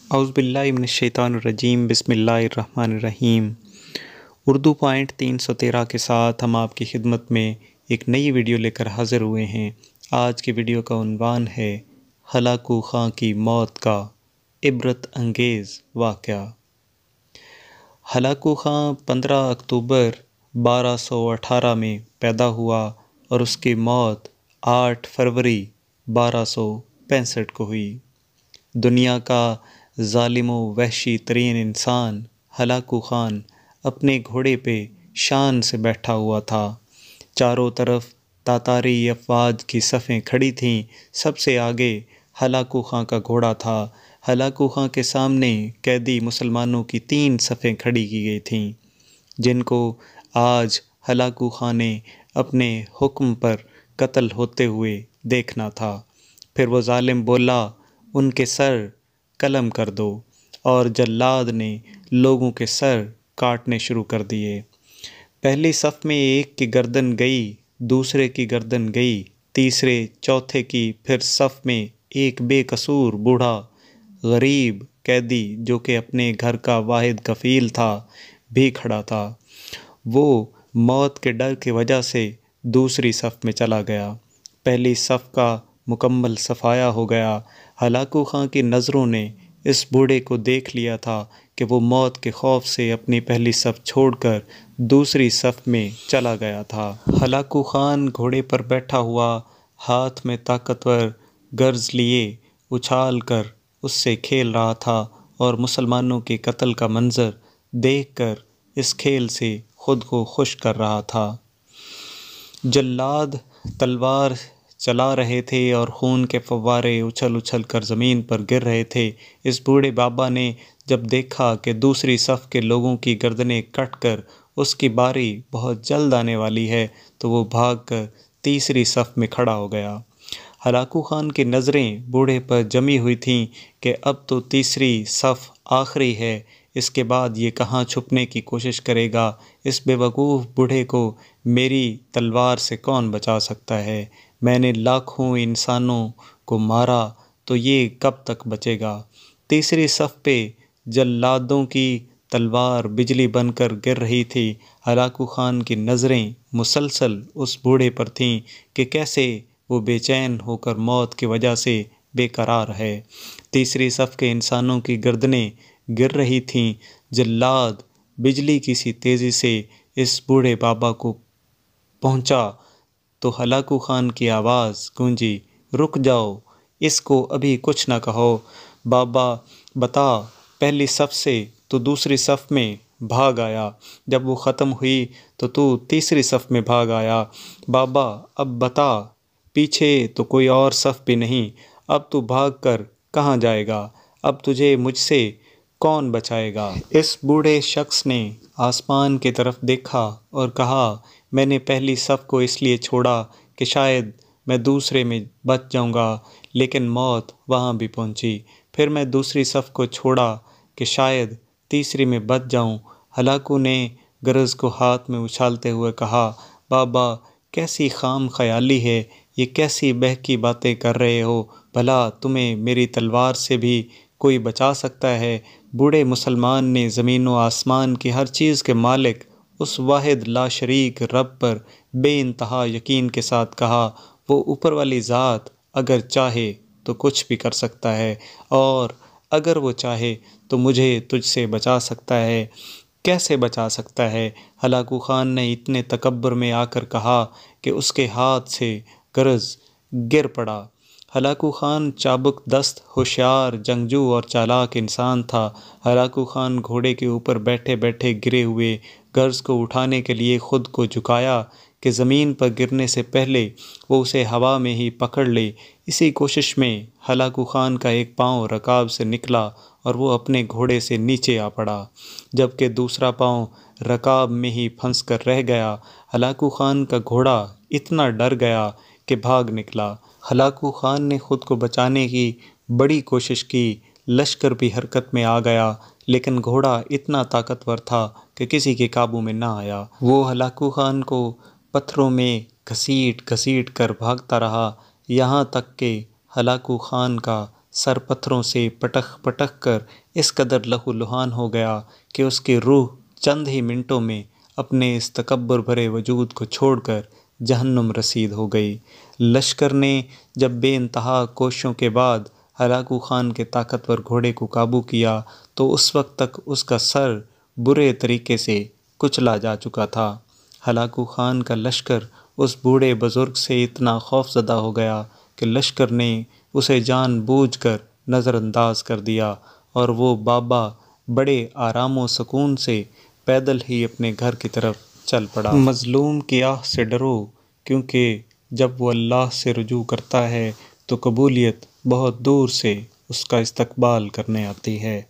اعوذ باللہ من الشیطان الرجیم بسم اللہ الرحمن الرحیم۔ اردو پوائنٹ 313 کے ساتھ ہم آپ کی خدمت میں ایک نئی ویڈیو لے کر حاضر ہوئے ہیں۔ آج کی ویڈیو کا عنوان ہے ہلاکو خاں کی موت کا عبرت انگیز واقعہ۔ ہلاکو خاں 15 اکتوبر 1218 میں پیدا ہوا اور اس کی موت 8 فروری 1265 کو ہوئی۔ دنیا کا ظالم و وحشی ترین انسان ہلاکو خان اپنے گھوڑے پہ شان سے بیٹھا ہوا تھا۔ چاروں طرف تاتاری افواج کی صفیں کھڑی تھیں۔ سب سے آگے ہلاکو خان کا گھوڑا تھا۔ ہلاکو خان کے سامنے قیدی مسلمانوں کی 3 صفیں کھڑی کی گئی تھیں، جن کو آج ہلاکو خان نے اپنے حکم پر قتل ہوتے ہوئے دیکھنا تھا۔ پھر وہ ظالم بولا، ان کے سر قلم کر دو، اور جلاد نے لوگوں کے سر کاٹنے شروع کر دیے۔ پہلی صف میں ایک کی گردن گئی، دوسرے کی گردن گئی، تیسرے چوتھے کی، پھر صف میں ایک بے قصور بوڑھا غریب قیدی جو کہ اپنے گھر کا واحد کفیل تھا بھی کھڑا تھا۔ وہ موت کے ڈر کی وجہ سے دوسری صف میں چلا گیا۔ پہلی صف کا مکمل صفایا ہو گیا۔ ہلاکو خان کی نظروں نے اس بوڑھے کو دیکھ لیا تھا کہ وہ موت کے خوف سے اپنی پہلی صف چھوڑ کر دوسری صف میں چلا گیا تھا۔ ہلاکو خان گھوڑے پر بیٹھا ہوا، ہاتھ میں طاقتور گرز لیے اچھال کر اس سے کھیل رہا تھا اور مسلمانوں کے قتل کا منظر دیکھ کر اس کھیل سے خود کو خوش کر رہا تھا۔ جلاد تلوار چلا رہے تھے اور خون کے فوارے اچھل اچھل کر زمین پر گر رہے تھے۔ اس بوڑھے بابا نے جب دیکھا کہ دوسری صف کے لوگوں کی گردنیں کٹ کر اس کی باری بہت جلد آنے والی ہے تو وہ بھاگ کر تیسری صف میں کھڑا ہو گیا۔ ہلاکو خان کی نظریں بوڑھے پر جمی ہوئی تھیں کہ اب تو تیسری صف آخری ہے، اس کے بعد یہ کہاں چھپنے کی کوشش کرے گا؟ اس بے وقوف بوڑھے کو میری تلوار سے کون بچا سکتا ہے؟ میں نے لاکھوں انسانوں کو مارا تو یہ کب تک بچے گا؟ تیسری صف پہ جلادوں کی تلوار بجلی بن کر گر رہی تھی۔ ہلاکو خان کی نظریں مسلسل اس بوڑھے پر تھیں کہ کیسے وہ بے چین ہو کر موت کی وجہ سے بے قرار ہے۔ تیسری صف کے انسانوں کی گردنیں گر رہی تھیں۔ جلاد بجلی کی سی تیزی سے اس بوڑھے بابا کو پہنچا تو ہلاکو خان کی آواز گونجی، رک جاؤ، اس کو ابھی کچھ نہ کہو۔ بابا بتا، پہلی صف سے تو دوسری صف میں بھاگ آیا، جب وہ ختم ہوئی تو تیسری صف میں بھاگ آیا۔ بابا اب بتا، پیچھے تو کوئی اور صف بھی نہیں، اب تو بھاگ کر کہاں جائے گا؟ اب تجھے مجھ سے کون بچائے گا؟ اس بوڑھے شخص نے آسمان کی طرف دیکھا اور کہا، میں نے پہلی صف کو اس لیے چھوڑا کہ شاید میں دوسرے میں بچ جاؤں گا، لیکن موت وہاں بھی پہنچی۔ پھر میں دوسری صف کو چھوڑا کہ شاید تیسری میں بچ جاؤں۔ ہلاکو نے گرز کو ہاتھ میں اچھالتے ہوئے کہا، بابا کیسی خام خیالی ہے، یہ کیسی بہکی باتیں کر رہے ہو؟ بھلا تمہیں میری تلوار سے بھی کوئی بچا سکتا ہے؟ بوڑھے مسلمان نے زمین و آسمان کی ہر چیز کے مالک اس واحد لا شریک رب پر بے انتہا یقین کے ساتھ کہا، وہ اوپر والی ذات اگر چاہے تو کچھ بھی کر سکتا ہے، اور اگر وہ چاہے تو مجھے تجھ سے بچا سکتا ہے۔ کیسے بچا سکتا ہے؟ ہلاکو خان نے اتنے تکبر میں آ کر کہا کہ اس کے ہاتھ سے گرز گر پڑا۔ ہلاکو خان چابک دست، ہوشیار، جنگجو اور چالاک انسان تھا۔ ہلاکو خان گھوڑے کے اوپر بیٹھے بیٹھے گرے ہوئے گرز کو اٹھانے کے لیے خود کو جھکایا کہ زمین پر گرنے سے پہلے وہ اسے ہوا میں ہی پکڑ لے۔ اسی کوشش میں ہلاکو خان کا ایک پاؤں رکاب سے نکلا اور وہ اپنے گھوڑے سے نیچے آ پڑا، جبکہ دوسرا پاؤں رکاب میں ہی پھنس کر رہ گیا۔ ہلاکو خان کا گھوڑا اتنا ڈر گیا کہ بھاگ نکلا۔ ہلاکو خان نے خود کو بچانے کی بڑی کوشش کی، لشکر بھی حرکت میں آ گیا، لیکن گھوڑا اتنا طاقتور تھا کہ کسی کے قابو میں نہ آیا۔ وہ ہلاکو خان کو پتھروں میں گھسیٹ گھسیٹ کر بھاگتا رہا، یہاں تک کہ ہلاکو خان کا سر پتھروں سے پٹک پٹک کر اس قدر لہو لہان ہو گیا کہ اس کی روح چند ہی منٹوں میں اپنے اس تکبر بھرے وجود کو چھوڑ کر جہنم رسید ہو گئی۔ لشکر نے جب بے انتہا کوششوں کے بعد ہلاکو خان کے طاقتور گھوڑے کو قابو کیا تو اس وقت تک اس کا سر برے طریقے سے کچلا جا چکا تھا۔ ہلاکو خان کا لشکر اس بوڑھے بزرگ سے اتنا خوف زدہ ہو گیا کہ لشکر نے اسے جان بوجھ کر نظر انداز کر دیا اور وہ بابا بڑے آرام و سکون سے پیدل ہی اپنے گھر کی طرف چل پڑا۔ مظلوم کی آہ سے ڈرو، کیونکہ جب وہ اللہ سے رجوع کرتا ہے تو قبولیت بہت دور سے اس کا استقبال کرنے آتی ہے۔